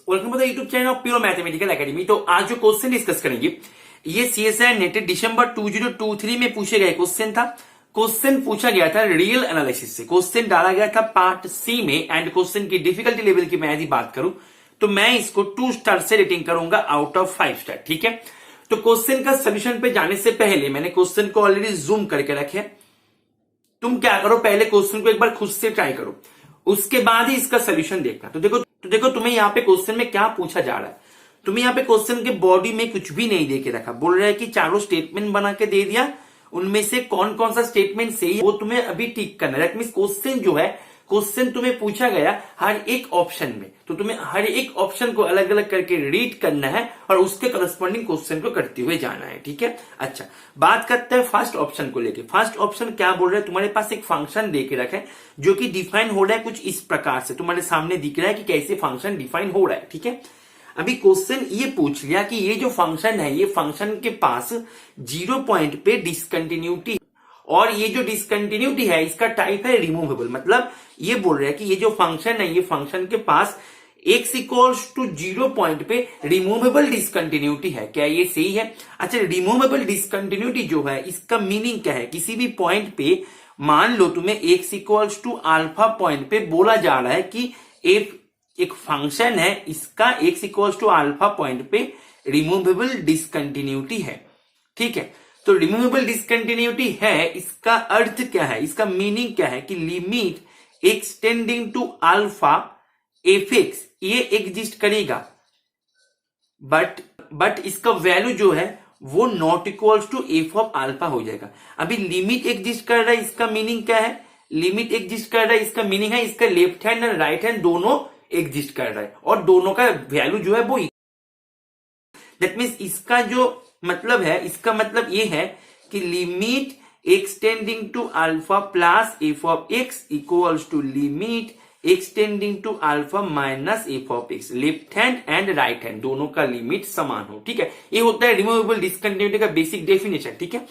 Welcome to the YouTube channel of pure mathematical academy. तो आज जो क्वेश्चन डिस्कस करेंगे ये सीएसआई नेटेड दिसंबर 2023 में पूछे गए क्वेश्चन था। क्वेश्चन पूछा गया था रियल एनालिसिस से, क्वेश्चन डाला गया था पार्ट सी में एंड क्वेश्चन की डिफिकल्टी लेवल की मैं यदि बात करूं तो मैं इसको 2 स्टार से रेटिंग करूंगा आउट ऑफ 5 स्टार। ठीक है, तो क्वेश्चन का सोल्यूशन पे जाने से पहले मैंने क्वेश्चन को ऑलरेडी जूम करके रखे। तुम क्या करो, पहले क्वेश्चन को एक बार खुद से ट्राई करो, उसके बाद ही इसका सोल्यूशन देखना। तो देखो तुम्हें यहाँ पे क्वेश्चन में क्या पूछा जा रहा है। तुम्हें यहाँ पे क्वेश्चन के बॉडी में कुछ भी नहीं दे के रखा, बोल रहा है कि चारों स्टेटमेंट बना के दे दिया, उनमें से कौन कौन सा स्टेटमेंट सही है वो तुम्हें अभी टिक करना है। दैट मींस क्वेश्चन जो है, क्वेश्चन तुम्हें पूछा गया हर एक ऑप्शन में, तो तुम्हें हर एक ऑप्शन को अलग अलग करके रीड करना है और उसके करस्पॉन्डिंग क्वेश्चन को करते हुए जाना है। ठीक है, अच्छा बात करते हैं फर्स्ट ऑप्शन को लेके। फर्स्ट ऑप्शन क्या बोल रहा है, तुम्हारे पास एक फंक्शन दे के रखा है जो कि डिफाइन हो रहा है कुछ इस प्रकार से, तुम्हारे सामने दिख रहा है कि कैसे फंक्शन डिफाइन हो रहा है। ठीक है, अभी क्वेश्चन ये पूछ लिया कि ये जो फंक्शन है, ये फंक्शन के पास 0 पॉइंट पे डिसकंटिन्यूटी और ये जो डिसकंटिन्यूटी है इसका टाइप है रिमूवेबल। मतलब ये बोल रहा है कि ये जो फंक्शन है, ये फंक्शन के पास x इक्वल्स टू 0 पॉइंट पे रिमूवेबल डिसकंटिन्यूटी है। क्या ये सही है? अच्छा, रिमूवेबल डिसकंटिन्यूटी जो है इसका मीनिंग क्या है? किसी भी पॉइंट पे मान लो तुम्हें x equals to alpha point पे बोला जा रहा है कि एक फंक्शन है, इसका x equals to alpha point पे रिमूवेबल डिसकंटिन्यूटी है। ठीक है, तो रिमूवेबल डिसकंटिन्यूटी है, इसका अर्थ क्या है, इसका मीनिंग क्या है कि limit extending to alpha F X ये एग्जिस्ट करेगा, बट इसका वैल्यू जो है वो not equals to F of alpha हो जाएगा। अभी लिमिट एग्जिस्ट कर रहा है, इसका मीनिंग क्या है? लिमिट एग्जिस्ट कर रहा है, इसका मीनिंग है इसका लेफ्ट हैंड और राइट हैंड दोनों एग्जिस्ट कर रहा है और दोनों का वैल्यू जो है वो, दैट मीन्स इसका जो मतलब है, इसका मतलब ये है कि limit extending to alpha plus F of X equals to limit extending to alpha minus F of X, left hand and right hand दोनों का लिमिट समान हो। ठीक है, ये होता है रिमूवेबल डिसकंटिन्यूटी का बेसिक डेफिनेशन। ठीक है,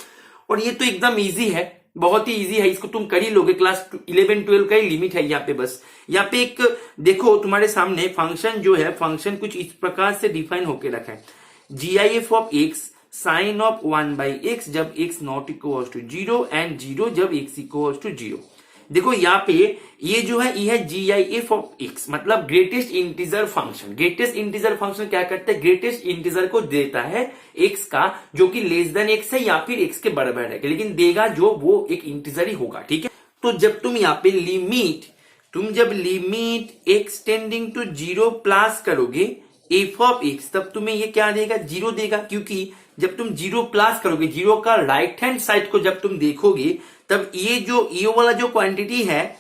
और ये तो एकदम इजी है, बहुत ही इजी है, इसको तुम कर ही लोगे। क्लास 11-12 का ही लिमिट है यहाँ पे। बस यहाँ पे एक देखो तुम्हारे सामने फंक्शन जो है, फंक्शन कुछ इस प्रकार से डिफाइन होके रखा है, GIF of x sine of 1/x जब x not equals to 0 and 0 जब x इक्वल्स टू 0। देखो यहाँ पे ये जो है ये है GIF ऑफ x, मतलब greatest integer function. Greatest integer function क्या करता है, ग्रेटेस्ट इंटीजर को देता है x का जो कि लेस देन x है या फिर x के बराबर है, लेकिन देगा जो वो एक इंटीजर ही होगा। ठीक है, तो जब तुम यहाँ पे लिमिट एक्सटेंडिंग टू 0 प्लस करोगे एफ ऑफ एक्स, तब तुम्हें ये क्या देगा, 0 देगा, क्योंकि जब तुम 0 प्लस करोगे, 0 का राइट हैंड साइड को जब तुम देखोगे तब ये वाला जो क्वांटिटी है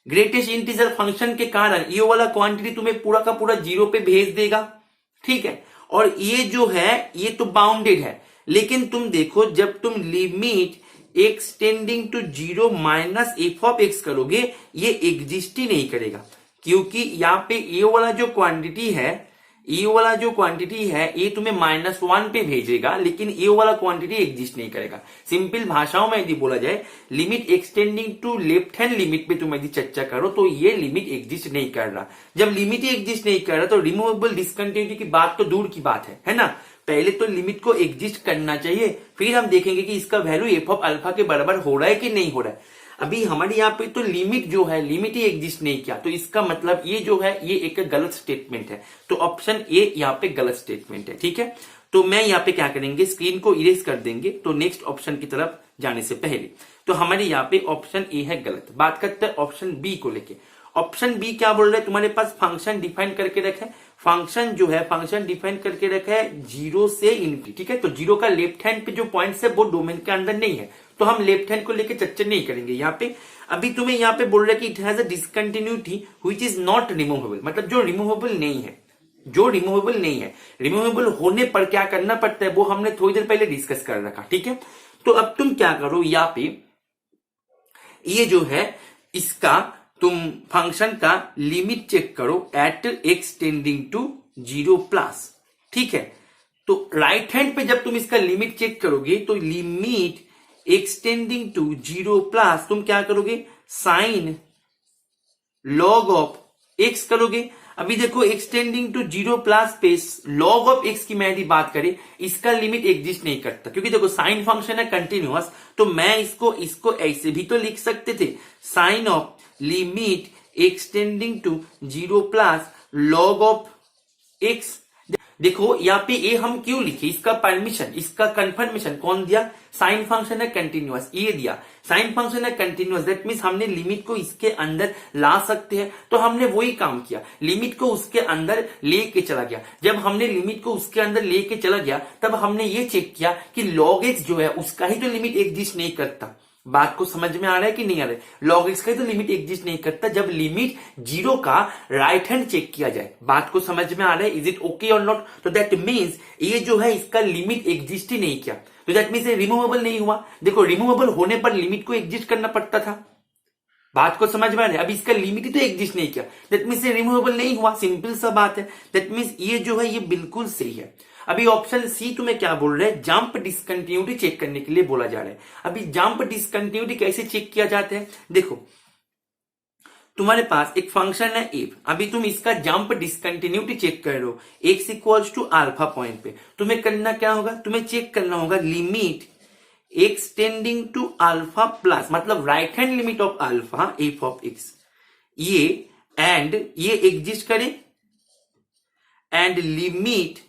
ग्रेटेस्ट इंटीजर फंक्शन के कारण ये वाला क्वांटिटी तुम्हें पूरा का पूरा 0 पे भेज देगा। ठीक है, और ये जो है ये तो बाउंडेड है, लेकिन तुम देखो जब तुम limit extending to 0 minus F of X करोगे ये एग्जिस्ट ही नहीं करेगा, क्योंकि यहाँ पे ये वाला जो क्वांटिटी है ये तुम्हें -1 पे भेजेगा, लेकिन ये वाला क्वांटिटी एग्जिस्ट नहीं करेगा। सिंपल भाषाओं में यदि बोला जाए, limit extending to left hand limit पे तुम यदि चर्चा करो तो ये लिमिट एग्जिस्ट नहीं कर रहा। जब लिमिट ही एग्जिस्ट नहीं कर रहा तो रिमूवेबल डिसकंटिन्यूटी की बात तो दूर की बात है ना। पहले तो लिमिट को एग्जिस्ट करना चाहिए, फिर हम देखेंगे कि इसका वैल्यू एफ ऑफ अल्फा के बराबर हो रहा है कि नहीं हो रहा है। अभी हमारे यहाँ पे तो लिमिट जो है, लिमिट ही एग्जिस्ट नहीं किया, तो इसका मतलब ये जो है ये एक गलत स्टेटमेंट है। तो ऑप्शन ए यहाँ पे गलत स्टेटमेंट है। ठीक है, तो मैं यहाँ पे क्या करेंगे, स्क्रीन को इरेज कर देंगे तो नेक्स्ट ऑप्शन की तरफ जाने से पहले। तो हमारे यहाँ पे ऑप्शन ए है गलत। बात करते हैं ऑप्शन बी को लेके। ऑप्शन बी क्या बोल रहा है, तुम्हारे पास फंक्शन डिफाइन करके रखा है, फंक्शन जो है फंक्शन डिफाइन करके रखा है 0 से इनफिनिटी। ठीक है, तो 0 का लेफ्ट हैंड पे जो पॉइंट्स है वो डोमेन के अंदर नहीं है, तो हम लेफ्ट हैंड को लेके चर्चा नहीं करेंगे यहाँ पे। अभी तुम्हें यहाँ पे बोल रहा है कि it has a discontinuity which is not removable, मतलब जो रिमूवेबल नहीं है। रिमूवेबल होने पर क्या करना पड़ता है वो हमने थोड़ी देर पहले डिस्कस कर रखा। ठीक है, तो अब तुम क्या करो, यहाँ पे ये जो है इसका तुम फंक्शन का लिमिट चेक करो एट एक्सटेंडिंग टू 0 प्लस। ठीक है, तो राइट हैंड पे जब तुम इसका लिमिट चेक करोगे तो लिमिट एक्सटेंडिंग टू 0 प्लस तुम क्या करोगे, साइन लॉग ऑफ एक्स करोगे। अभी देखो extending to 0 plus space log of X की मैं यदि बात करें, इसका लिमिट एग्जिस्ट नहीं करता, क्योंकि देखो साइन फंक्शन है कंटिन्यूअस, तो मैं इसको ऐसे भी तो लिख सकते थे, sine of limit extending to 0 plus log of X. देखो यहाँ पे ये हम क्यों लिखे, इसका परमिशन, इसका कंफर्मेशन कौन दिया, साइन फंक्शन है कंटिन्यूअस, ये दिया। साइन फंक्शन है कंटिन्यूअस, दैट मीन्स हमने लिमिट को इसके अंदर ला सकते हैं, तो हमने वही काम किया, लिमिट को उसके अंदर लेके चला गया। जब हमने लिमिट को उसके अंदर लेके चला गया, तब हमने ये चेक किया कि लॉग एक्स जो है उसका ही तो लिमिट एग्जिस्ट नहीं करता। बात को समझ में आ रहा है कि नहीं आ रहा है? लॉग एक्स का तो लिमिट एग्जिस्ट नहीं करता जब लिमिट 0 का राइट हैंड चेक किया जाए। बात को समझ में आ रहा है? इज इट ओके और नॉट? तो दैट मीन्स ये जो है इसका लिमिट एग्जिस्ट ही नहीं किया, तो दैट मीन्स ये रिमूवेबल नहीं हुआ। देखो रिमूवेबल होने पर लिमिट को एग्जिस्ट करना पड़ता था। बात को समझ में आ रहा है? अभी इसका लिमिट ही तो एग्जिस्ट नहीं किया, दैट मीन्स ये रिमूवेबल नहीं हुआ, सिंपल सा बात है। दैट मीन्स ये जो है ये बिल्कुल सही है। अभी ऑप्शन सी तुम्हें क्या बोल रहा है, जंप डिसकंटिन्यूटी चेक करने के लिए बोला जा रहा है। अभी जंप डिसकंटिन्यूटी कैसे चेक किया जाता है, देखो तुम्हारे पास एक फंक्शन है एफ, अभी तुम इसका जंप डिसकंटिन्यूटी चेक कर रहे हो x equals to alpha point पे, तुम्हें करना क्या होगा, तुम्हें चेक करना होगा limit extending to alpha plus, मतलब right hand limit of alpha f of x, ये एंड ये एग्जिस्ट करे, and limit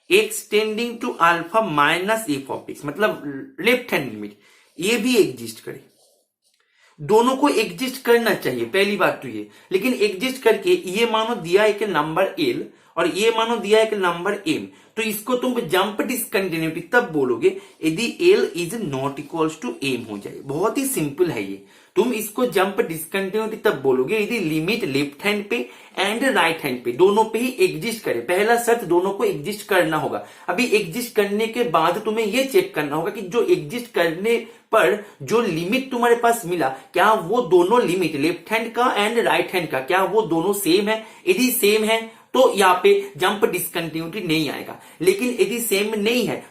extending to alpha minus F of x, मतलब लेफ्ट हैंड लिमिट, ये भी एग्जिस्ट करे। दोनों को एग्जिस्ट करना चाहिए, पहली बात तो ये, लेकिन एग्जिस्ट करके ये मानो दिया एक नंबर एल और ये मानो दिया एक नंबर एम, तो इसको तुम जंप डिसकंटिन्यूटी तब बोलोगे यदि L is not equals to M हो जाए। बहुत ही सिंपल है ये, तुम इसको जंप डिसकंटिन्यूटी तब बोलोगे यदि लिमिट लेफ्ट हैंड पे एंड राइट हैंड पे दोनों पे ही एग्जिस्ट करे। पहला शर्त दोनों को एग्जिस्ट करना होगा। अभी एग्जिस्ट करने के बाद तुम्हें यह चेक करना होगा कि जो एग्जिस्ट करने पर जो लिमिट तुम्हारे पास मिला, क्या वो दोनों लिमिट लेफ्ट हैंड का एंड राइट हैंड का, क्या वो दोनों सेम है। यदि सेम है तो यहाँ पे जंप डिसकंटिन्यूटी नहीं आएगा, लेकिन यदि सेम नहीं है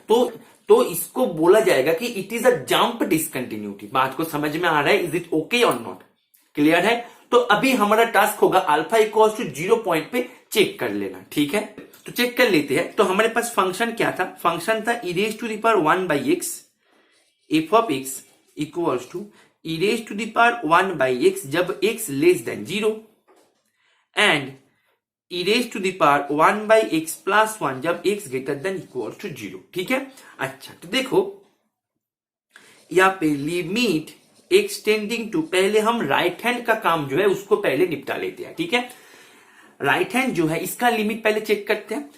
तो इसको बोला जाएगा कि it is a jump discontinuity. बात को समझ में आ रहा है? इज इट ओके और नॉट? क्लियर है? तो अभी हमारा टास्क होगा अल्फा इक्वल्स टू 0 पॉइंट पे चेक कर लेना, ठीक है? तो चेक कर लेते हैं। तो हमारे पास फंक्शन क्या था, फंक्शन था e raised to the power 1 by x f of x equals to e raised to the power 1 by x जब x less than 0 and e raised to the power 1 by x plus 1 जब x greater than equals to 0, ठीक है? अच्छा, तो देखो यहाँ पे limit extending to, पहले हम राइट हैंड का काम जो है उसको पहले निपटा लेते हैं, ठीक है? राइट हैंड जो है इसका लिमिट पहले चेक करते हैं।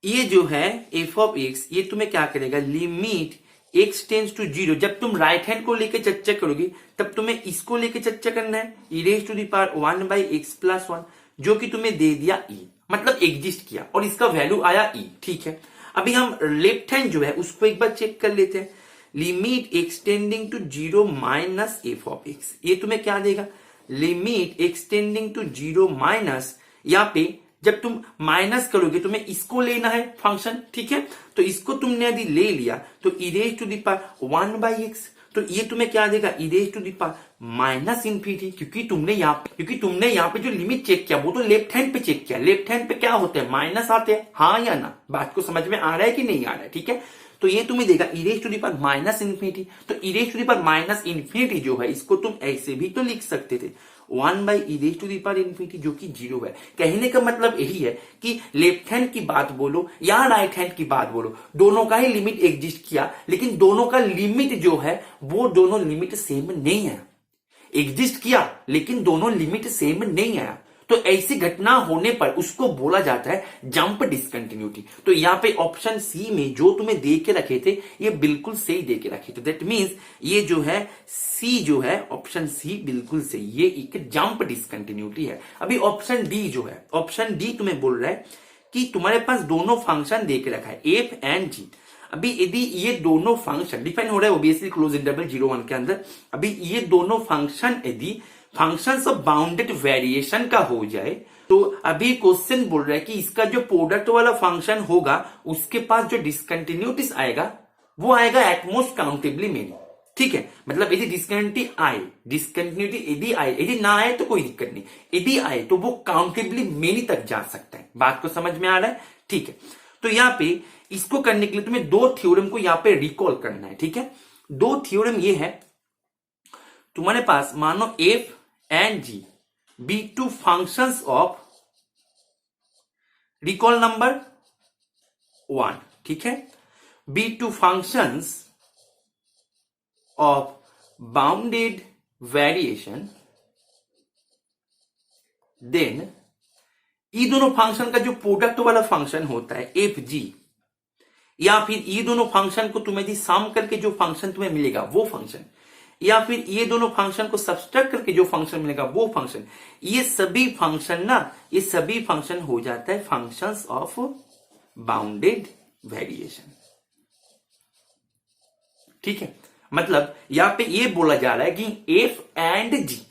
ये जो है f ऑफ x, ये तुम्हें क्या करेगा, लिमिट x टेंड्स टू 0, जब तुम राइट हैंड को लेके चर्चा करोगे तब तुम्हें इसको लेके चर्चा करना है, e raised to the power 1 by x plus 1 जो कि तुम्हें दे दिया e, मतलब एग्जिस्ट किया और इसका वैल्यू आया e, ठीक है? अभी हम लेफ्ट हैंड जो है उसको एक बार चेक कर लेते हैं, limit extending to 0 minus F of x, ये तुम्हें क्या देगा, लिमिट एक्सटेंडिंग टू 0 माइनस, यहाँ पे जब तुम माइनस करोगे तुम्हें इसको लेना है फंक्शन, ठीक है? तो इसको तुमने यदि ले लिया तो e raised to the power 1 by x, तो ये तुम्हें क्या देगा, e raised to the power minus infinity, क्योंकि तुमने यहाँ पे जो लिमिट चेक किया वो तो लेफ्ट हैंड पे चेक किया। लेफ्ट हैंड पे क्या होते हैं, माइनस आते हैं, हाँ या ना? बात को समझ में आ रहा है कि नहीं आ रहा है? ठीक है, तो ये तुम्हें देगा e raised to the power minus infinity. तो e raised to the power minus infinity जो है इसको तुम ऐसे भी तो लिख सकते थे, 1 by e raised to the power infinity, जो कि 0 है। कहने का मतलब यही है कि लेफ्ट हैंड की बात बोलो या राइट हैंड की बात बोलो, दोनों का ही लिमिट एग्जिस्ट किया, लेकिन दोनों का लिमिट जो है वो दोनों लिमिट सेम नहीं है। एग्जिस्ट किया लेकिन दोनों लिमिट सेम नहीं आया, तो ऐसी घटना होने पर उसको बोला जाता है जंप डिसकंटिन्यूटी। तो यहाँ पे ऑप्शन सी में जो तुम्हें दे के रखे थे ये बिल्कुल सही दे के रखे थे, दैट मीन्स ये जो है सी जो है ऑप्शन सी बिल्कुल सही, ये एक जंप डिसकंटिन्यूटी है। अभी ऑप्शन डी जो है, ऑप्शन डी तुम्हें बोल रहा है कि तुम्हारे पास दोनों फंक्शन दे के रखा है एफ एंड जी। अभी यदि ये दोनों फंक्शन डिफाइन हो रहा है ओबियसली क्लोज इंटरवल 0-1 के अंदर, अभी ये दोनों फंक्शन यदि फंक्शंस ऑफ बाउंडेड वेरिएशन का हो जाए तो अभी क्वेश्चन बोल रहा है कि इसका जो प्रोडक्ट वाला फंक्शन होगा उसके पास जो डिसकंटिन्यूटीज आएगा वो आएगा एट मोस्ट काउंटेबली मेनी। ठीक है, मतलब यदि डिस्कंटिन्यूटी यदि आए, यदि ना आए तो कोई दिक्कत नहीं, यदि आए तो वो काउंटेबली मेनी तक जा सकता है। बात को समझ में आ रहा है? ठीक है, तो यहां पे इसको करने के लिए तुम्हें दो थ्योरम को यहां पे रिकॉल करना है। ठीक है, दो थ्योरम ये है, तुम्हारे पास मानो F and G be two functions of, recall number 1, ठीक है, be two functions of bounded variation, then ये दोनों फंक्शन का जो प्रोडक्ट वाला फंक्शन होता है एफ जी, या फिर ये दोनों फंक्शन को तुम्हें सम करके जो फंक्शन तुम्हें मिलेगा वो फंक्शन, या फिर ये दोनों फंक्शन को सब्सट्रैक्ट करके जो फंक्शन मिलेगा वो फंक्शन, ये सभी फंक्शन ना, ये सभी फंक्शन हो जाता है फंक्शंस ऑफ बाउंडेड वेरिएशन। ठीक है, मतलब यहां पे ये बोला जा रहा है कि एफ एंड जी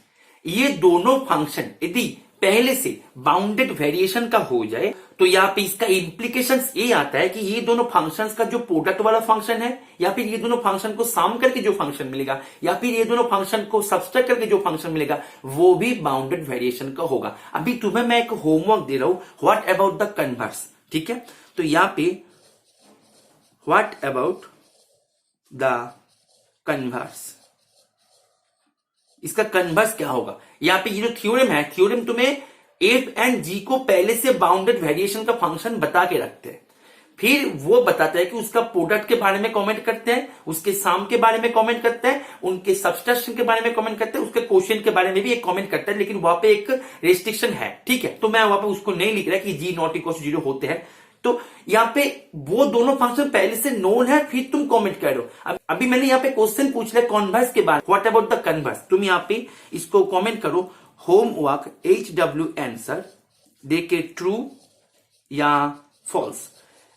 ये दोनों फंक्शन यदि पहले से बाउंडेड वेरिएशन का हो जाए तो यहां पे इसका इंप्लीकेशंस ये आता है कि ये दोनों फंक्शंस का जो प्रोडक्ट वाला फंक्शन है, या फिर ये दोनों फंक्शन को सम करके जो फंक्शन मिलेगा, या फिर ये दोनों फंक्शन को सब्सट्रैक्ट करके जो फंक्शन मिलेगा वो भी बाउंडेड वेरिएशन का होगा। अभी तुम्हें मैं एक होमवर्क दे रहा हूं, व्हाट अबाउट द कन्वर्स। ठीक है, तो यहां पे व्हाट अबाउट द कन्वर्स, इसका कन्वर्स क्या होगा? यहां पे ये जो थ्योरम है, थ्योरम तुम्हें एफ एंड जी को पहले से बाउंडेड वेरिएशन का फंक्शन बता के रखते हैं, फिर वो बताता है कि उसका प्रोडक्ट के बारे में कमेंट करते हैं, उसके सम के बारे में कमेंट करते हैं, उनके सब्सट्रैक्शन के बारे में कमेंट करते हैं, उसके क्वोशिएंट के बारे में भी एक कमेंट करता है, लेकिन वहां पे एक रेस्ट्रिक्शन है। ठीक है, तो मैं वहां पे उसको नहीं लिख रहा कि जी नॉट इक्वल टू 0 होते हैं, तो यहां पे वो दोनों फंक्शन पहले से नोन है, फिर तुम कमेंट कर रहे हो। अभी मैंने यहां पे क्वेश्चन पूछ लिया कन्वर्स के बारे में, व्हाट अबाउट द कन्वर्स, तुम यहां पे इसको कमेंट करो, होमवर्क HW आंसर देके ट्रू या फॉल्स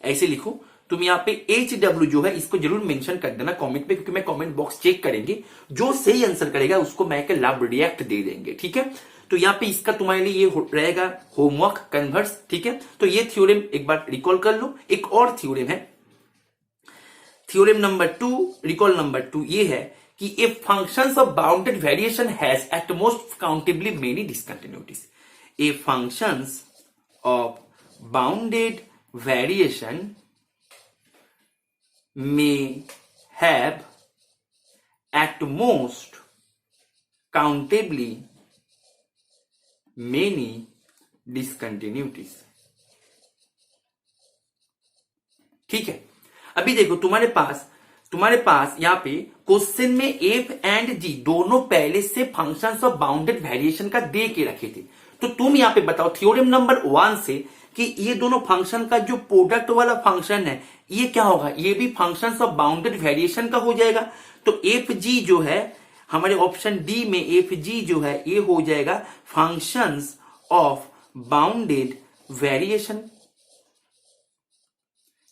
ऐसे लिखो। तुम यहां पे HW जो है इसको जरूर मेंशन कर देना कमेंट पे, क्योंकि मैं कमेंट बॉक्स चेक करेंगे, जो सही आंसर करेगा उसको मैं के लव रिएक्ट दे देंगे। ठीक है, तो यहां पे इसका तुम्हारे लिए ये रहेगा होमवर्क कन्वर्स। ठीक है, तो ये थ्योरम एक बार रिकॉल कर लो। एक और थ्योरम है, थ्योरम नंबर 2, रिकॉल नंबर 2 ये है कि if functions of bounded variation has at most countably many discontinuities, a functions of bounded variation may have at most countably many discontinuities। ठीक है, अभी देखो तुम्हारे पास यहां पे क्वेश्चन में एफ एंड जी दोनों पहले से फंक्शंस ऑफ बाउंडेड वेरिएशन का दे के रखे थे, तो तुम यहां पे बताओ थ्योरम नंबर 1 से कि ये दोनों फंक्शन का जो प्रोडक्ट वाला फंक्शन है ये क्या होगा, ये भी फंक्शंस ऑफ बाउंडेड वेरिएशन का हो जाएगा। तो एफ जी जो है हमारे ऑप्शन डी में, एफ जी जो है ये हो जाएगा फंक्शंस ऑफ बाउंडेड वेरिएशन।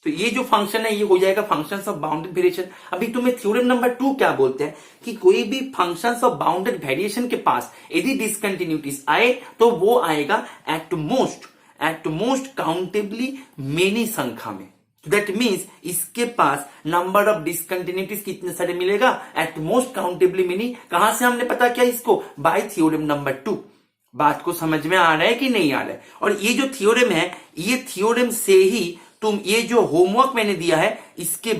तो ये जो फंक्शन है ये हो जाएगा फंक्शंस ऑफ बाउंडेड वेरिएशन। अभी तुम्हें थ्योरम नंबर 2 क्या बोलते हैं कि कोई भी फंक्शंस ऑफ बाउंडेड वेरिएशन के पास यदि डिसकंटिन्यूटीज आए तो वो आएगा एट मोस्ट काउंटेबली मेनी संख्या में। दैट मीन्स इसके पास नंबर ऑफ डिसकंटिन्यूटीज कितने सारे मिलेगा, एट मोस्ट काउंटेबली मेनी। कहां से हमने पता किया इसको, बाय थ्योरम नंबर 2। बात को समझ में आ रहा है कि नहीं आ रहा है? और ये जो थ्योरम है ये थ्योरम से ही तुम ये जो होमवर्क मैंने दिया है इसके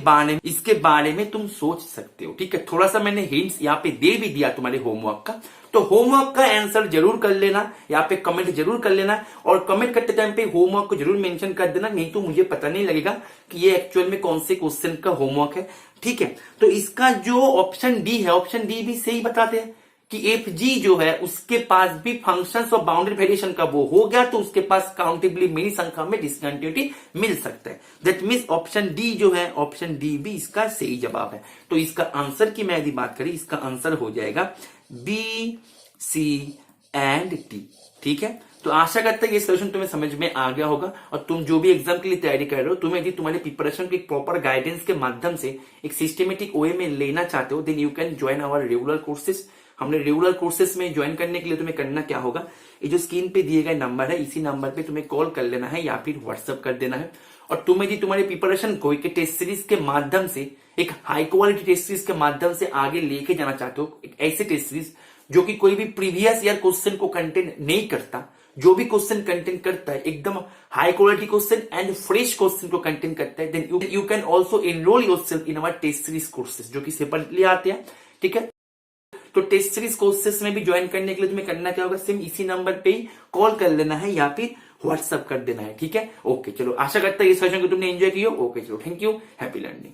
बारे में तुम सोच सकते हो। ठीक है, थोड़ा सा मैंने हिंट्स यहाँ पे दे भी दिया तुम्हारे होमवर्क का, तो होमवर्क का आंसर जरूर कर लेना, यहाँ पे कमेंट जरूर कर लेना, और कमेंट करते टाइम पे होमवर्क को जरूर मेंशन कर देना, नहीं तो मुझे पता नहीं लगेगा कि ये एक्चुअल में कौन से क्वेश्चन का होमवर्क है। ठीक है, तो इसका जो ऑप्शन डी है, ऑप्शन डी भी सही बताते हैं कि एफ जी जो है उसके पास भी फंक्शंस ऑफ बाउंडेड वेरिएशन का वो हो गया, तो उसके पास काउंटेबली मेनी संख्या में डिसकंटिन्यूटी मिल सकता है। दैट मीन्स ऑप्शन डी जो है, ऑप्शन डी भी इसका सही जवाब है। तो इसका आंसर की मैं यदि बात करें, इसका आंसर हो जाएगा बी, सी एंड डी। ठीक है, तो आशा करता है ये सोल्यूशन तुम्हें समझ में आ गया होगा, और तुम जो भी एग्जाम के लिए तैयारी कर रहे हो, तुम्हें यदि तुम्हारे प्रिपरेशन की प्रॉपर गाइडेंस के माध्यम से एक सिस्टमेटिक वे में लेना चाहते हो, then you can join our regular courses. हमने रेगुलर कोर्सेज में ज्वाइन करने के लिए तुम्हें करना क्या होगा, ये जो स्क्रीन पे दिए गए नंबर है, इसी नंबर पे तुम्हें कॉल कर लेना है या फिर व्हाट्सअप कर देना है। और तुम यदि तुम्हारी प्रिपरेशन को एक टेस्ट सीरीज के माध्यम से, एक हाई क्वालिटी टेस्ट सीरीज के माध्यम से आगे लेके जाना चाहते हो, एक ऐसे टेस्ट सीरीज जो कि कोई भी प्रीवियस ईयर क्वेश्चन को कंटेंट नहीं करता, जो भी क्वेश्चन कंटेंट करता है एकदम high quality question and fresh question को कंटेंट करता है, then you can also enroll yourself in our test series courses जो कि सेपरेटली आते हैं। ठीक है, तो टेस्ट सीरीज कोर्सेज में भी ज्वाइन करने के लिए तुम्हें करना क्या होगा, सेम इसी नंबर पे ही कॉल कर लेना है या फिर व्हाट्सअप कर देना है। ठीक है, ओके, चलो आशा करता है ये सेशन को तुमने एंजॉय किया। ओके, चलो, थैंक यू, हैप्पी लर्निंग।